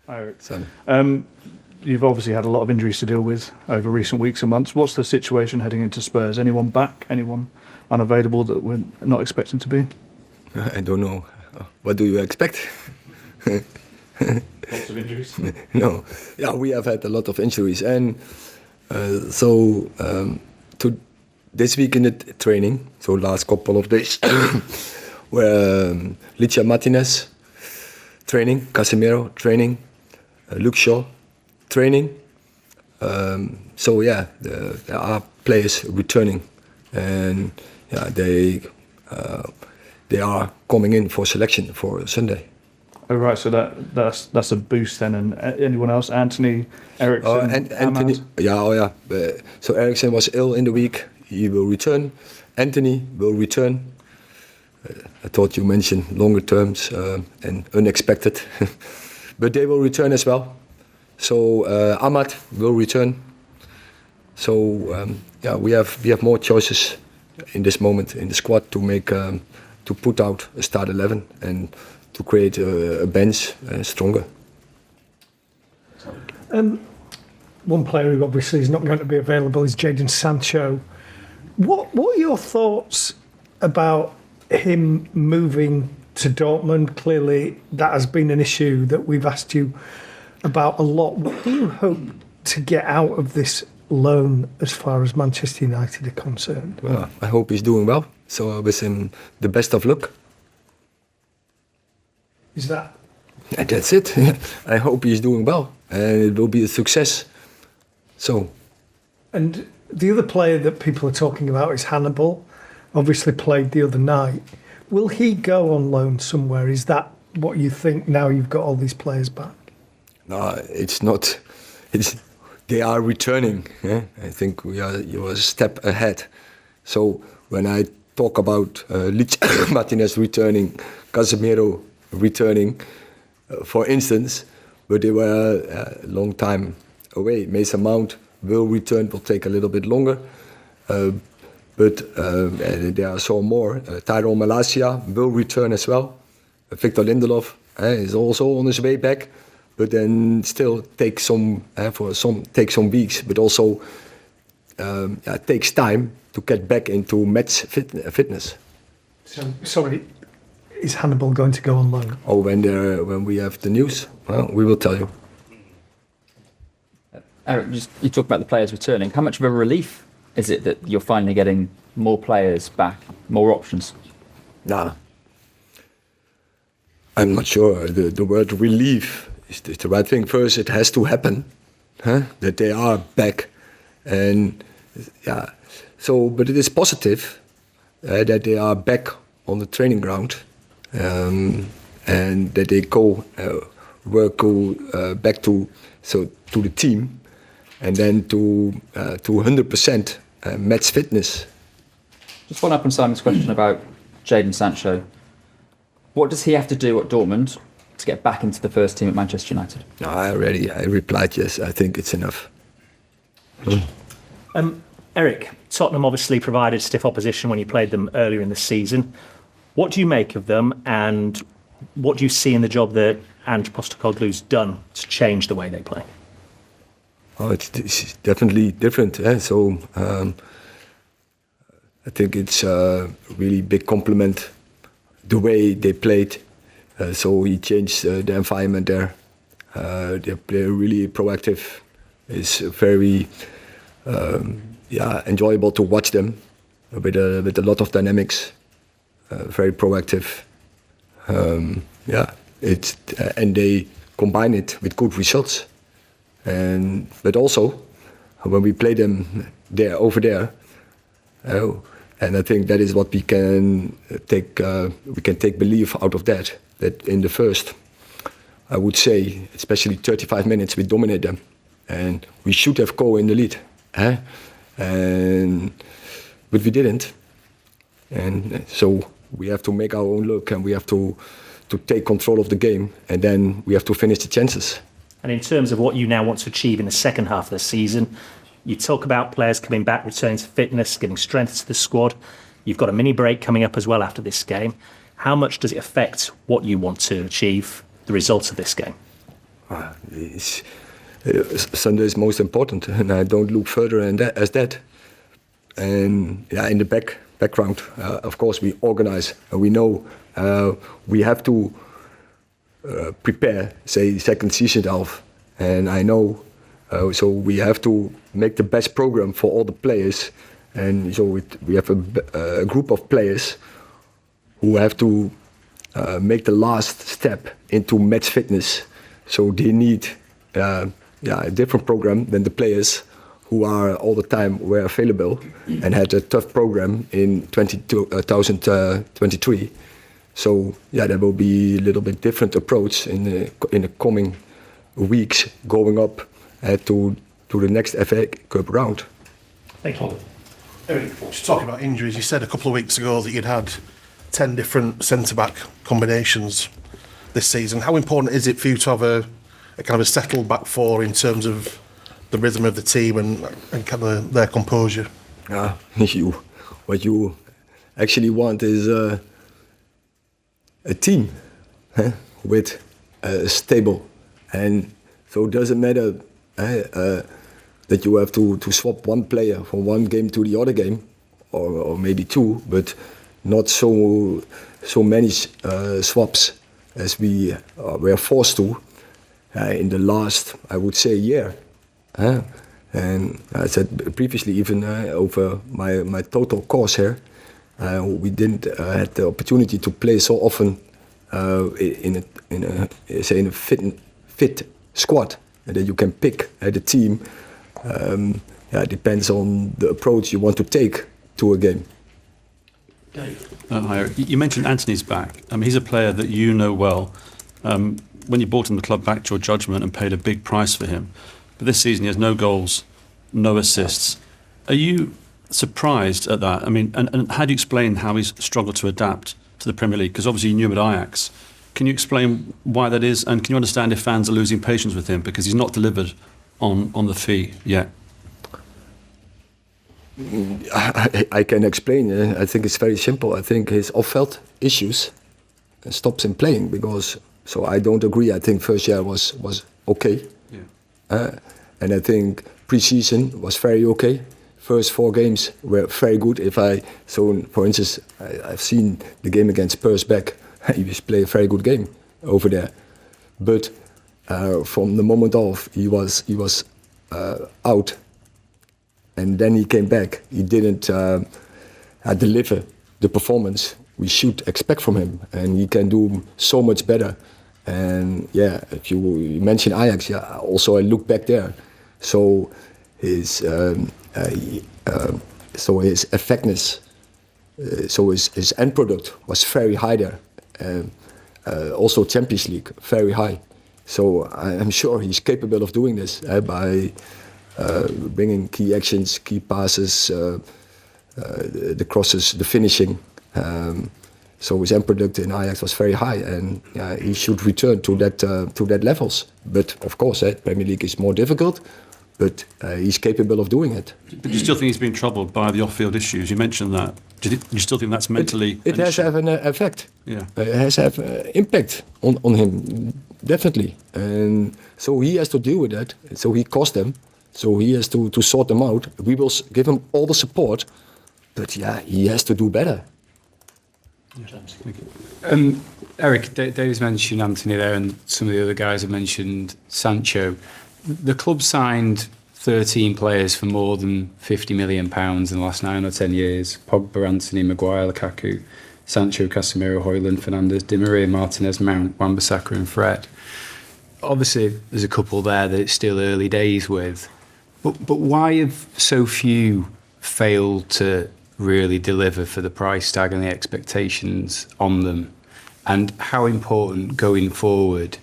Erik. So, You've obviously had a lot of injuries to deal with over recent weeks and months. What's the situation heading into Spurs? Anyone back? Anyone unavailable that we're not expecting to be? I don't know. What do you expect? Lots of injuries. No. Yeah, we have had a lot of injuries. And to this week in the training, so last couple of days, where Licia Martinez training, Casemiro training, Luke Shaw training. There are players returning, and they are coming in for selection for Sunday. Oh right, so that's a boost then. And anyone else? Antony, Eriksen, And Antony, so Eriksen was ill in the week. He will return. Antony will return. I thought you mentioned longer terms and unexpected, but they will return as well. So Ahmad will return. So we have more choices in this moment in the squad to make to put out a start 11 and to create a bench stronger. One player who obviously is not going to be available is Jadon Sancho. What are your thoughts about him moving to Dortmund? Clearly, that has been an issue that we've asked you about a lot. What do you hope to get out of this loan as far as Manchester United are concerned? Well, I hope he's doing well. So I wish him the best of luck. Is that? And that's it. I hope he's doing well and it will be a success. So. And the other player that people are talking about is Hannibal. Obviously played the other night. Will he go on loan somewhere? Is that what you think now you've got all these players back? No, it's not. They are returning. I think you're a step ahead. So when I talk about Martinez returning, Casemiro returning, for instance, but they were a long time away. Mason Mount will return, will take a little bit longer. But there are some more. Tyrone Malacia will return as well. Victor Lindelof is also on his way back, but then still take some weeks. But also it takes time to get back into match fitness. So, sorry, is Hannibal going to go on loan? Oh, when we have the news, well, we will tell you. Erik, you talk about the players returning. How much of a relief is it that you're finally getting more players back, more options? Nah, I'm not sure. The word relief is the right thing. First, it has to happen, that they are back, and but it is positive that they are back on the training ground, and that they go back to the team, and then to 100% match fitness. Just following up on Simon's question about Jadon Sancho, what does he have to do at Dortmund to get back into the first team at Manchester United? No, I replied yes. I think it's enough. Erik, Tottenham obviously provided stiff opposition when you played them earlier in the season. What do you make of them, and what do you see in the job that Ange Postecoglou's done to change the way they play? Oh, it's definitely different. So I think it's a really big compliment the way they played. So he changed the environment there. They're really proactive. It's very enjoyable to watch them with a lot of dynamics. Very proactive. And they combine it with good results. But also when we play them over there, and I think that is what we can take. We can take belief out of that. That in the first, I would say, especially 35 minutes, we dominate them, and we should have go in the lead, but we didn't. And so we have to make our own luck, and we have to take control of the game, and then we have to finish the chances. And in terms of what you now want to achieve in the second half of the season, you talk about players coming back, returning to fitness, giving strength to the squad. You've got a mini break coming up as well after this game. How much does it affect what you want to achieve, the results of this game? Sunday is most important, and I don't look further as that. And in the background, of course, we organize, and we know we have to prepare, say, second season half. And I know, so we have to make the best program for all the players. And so we have a group of players who have to make the last step into match fitness. So they need a different program than the players who are all the time were available and had a tough program in 2023. So there will be a little bit different approach in the coming weeks going up to the next FA Cup round. Thank you. Erik, just talking about injuries, you said a couple of weeks ago that you'd had 10 different centre-back combinations this season. How important is it for you to have a kind of a settled back four in terms of the rhythm of the team and kind of their composure? What you actually want is a team with stable, and so it doesn't matter that you have to swap one player from one game to the other game, or maybe two, but not so many swaps as we were forced to in the last, I would say, year. And I said previously, even over my total course here, we didn't had the opportunity to play so often in a fit squad, and that you can pick the team. It depends on the approach you want to take to a game. Hi, Erik. You mentioned Antony's back. He's a player that you know well. When you bought him, the club backed your judgment and paid a big price for him. But this season he has no goals, no assists. Are you surprised at that? And how do you explain how he's struggled to adapt to the Premier League? Because obviously you knew him at Ajax. Can you explain why that is? And can you understand if fans are losing patience with him because he's not delivered on the fee yet? I can explain. I think it's very simple. I think his off-field issues stops him playing because. So I don't agree. I think first year was okay, and I think pre-season was very okay. First 4 games were very good. For instance, I've seen the game against Spurs back. He was playing a very good game over there, but from the moment off, he was out. And then he came back. He didn't deliver the performance we should expect from him, and he can do so much better. And if you mention Ajax, also I look back there. So his effectiveness, so his end product was very high there. Also Champions League, very high. So I'm sure he's capable of doing this by. Bringing key actions, key passes, the crosses, the finishing. So his end product in Ajax was very high, and he should return to that levels. But of course, Premier League is more difficult. But he's capable of doing it. But you still think he's been troubled by the off-field issues? You mentioned that. Do you still think that's mentally? It has to have an effect. Yeah, it has to have impact on him, definitely. And so he has to deal with that. So he cost them. So he has to sort them out. We will give him all the support, but he has to do better. Erik, Dave's mentioned Antony there, and some of the other guys have mentioned Sancho. The club signed 13 players for more than £50 million in the last 9 or 10 years. Pogba, Antony, Maguire, Lukaku, Sancho, Casemiro, Højlund, Fernandes, Di Maria, Martinez, Mount, Wan-Bissaka and Fred. Obviously, there's a couple there that it's still early days with. But why have so few failed to really deliver for the price tag and the expectations on them? And how important going forward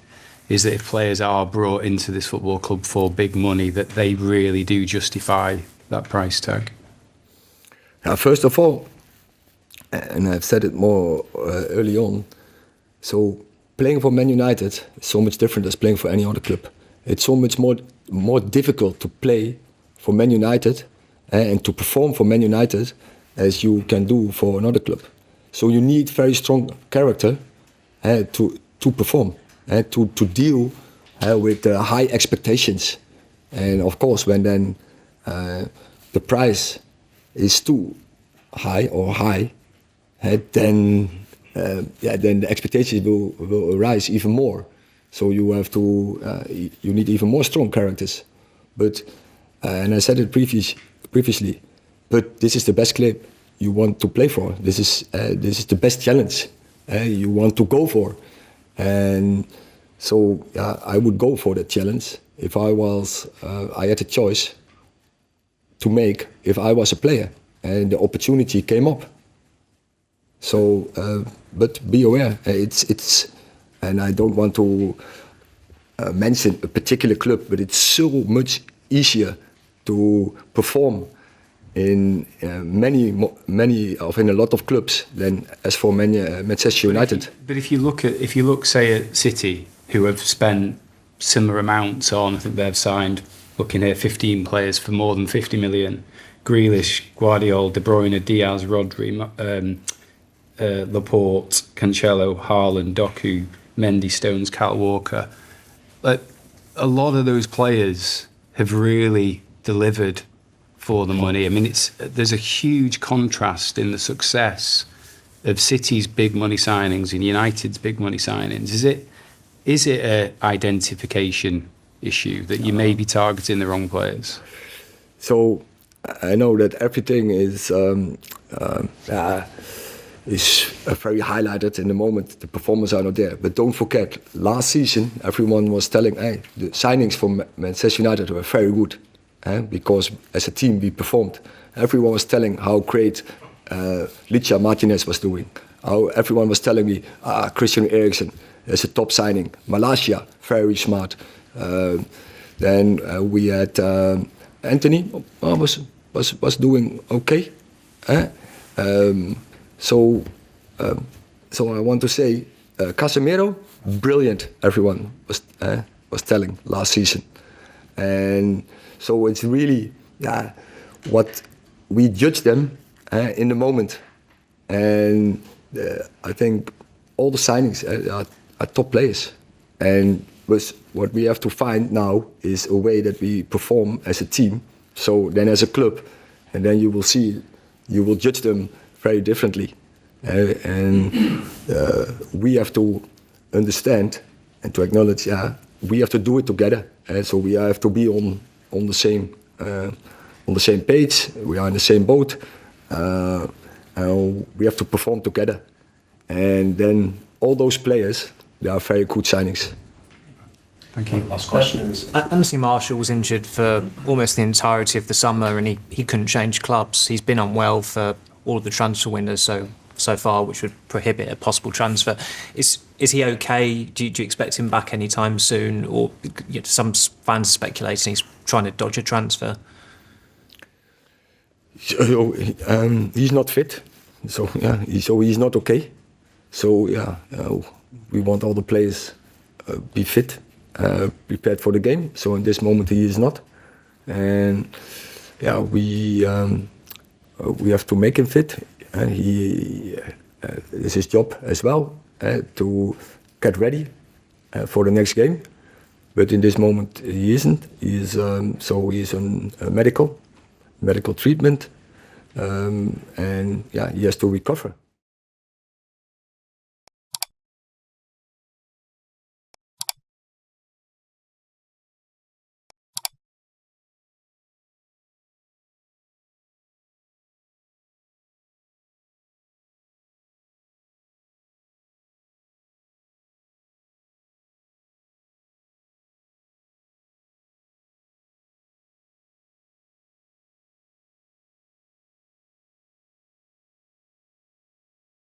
is that if players are brought into this football club for big money, that they really do justify that price tag? First of all, and I've said it more early on, so playing for Man United is so much different than playing for any other club. It's so much more difficult to play for Man United and to perform for Man United as you can do for another club. So you need very strong character to perform, to deal with high expectations. And of course, when then the price is too high or high, then the expectations will rise even more. So you have to you need even more strong characters. But and I said it previously, but this is the best club you want to play for. This is the best challenge you want to go for, and so I would go for that challenge if I had a choice to make if I was a player and the opportunity came up. So, but be aware, it's, and I don't want to mention a particular club, but it's so much easier to perform in in a lot of clubs than as for Manchester United. But if you look, say, at City, who have spent similar amounts on, I think they've signed, looking here, 15 players for more than 50 million. Grealish, Guardiola, De Bruyne, Diaz, Rodri, Laporte, Cancelo, Haaland, Doku, Mendy, Stones, Kyle Walker. A lot of those players have really delivered for the money. I mean, there's a huge contrast in the success of City's big money signings and United's big money signings. Is it an identification issue that you may be targeting the wrong players? So I know that everything is very highlighted in the moment. The performers are not there. But don't forget, last season, everyone was telling, hey, the signings from Manchester United were very good. Because as a team, we performed. Everyone was telling how great Lisandro Martinez was doing. How everyone was telling me, Christian Eriksen is a top signing. Malaysia, very smart. Then we had Antony, was doing okay. So I want to say, Casemiro, brilliant. Everyone was telling last season, and so it's really what we judge them in the moment, and I think all the signings are top players, and what we have to find now is a way that we perform as a team. So then as a club, and then you will judge them very differently, and we have to understand and to acknowledge, we have to do it together, and so we have to be on the same page. We are in the same boat. We have to perform together, and then all those players, they are very good signings. Thank you. Last questions. Anthony Martial was injured for almost the entirety of the summer, and he couldn't change clubs. He's been unwell for all of the transfer windows so far, which would prohibit a possible transfer. Is he okay? Do you expect him back anytime soon? Or some fans speculating he's trying to dodge a transfer? So, he's not fit. So he's not okay. So we want all the players be fit, prepared for the game. So in this moment he is not, and we have to make him fit. It's his job as well to get ready for the next game. But in this moment he isn't. He is on medical treatment, and he has to recover.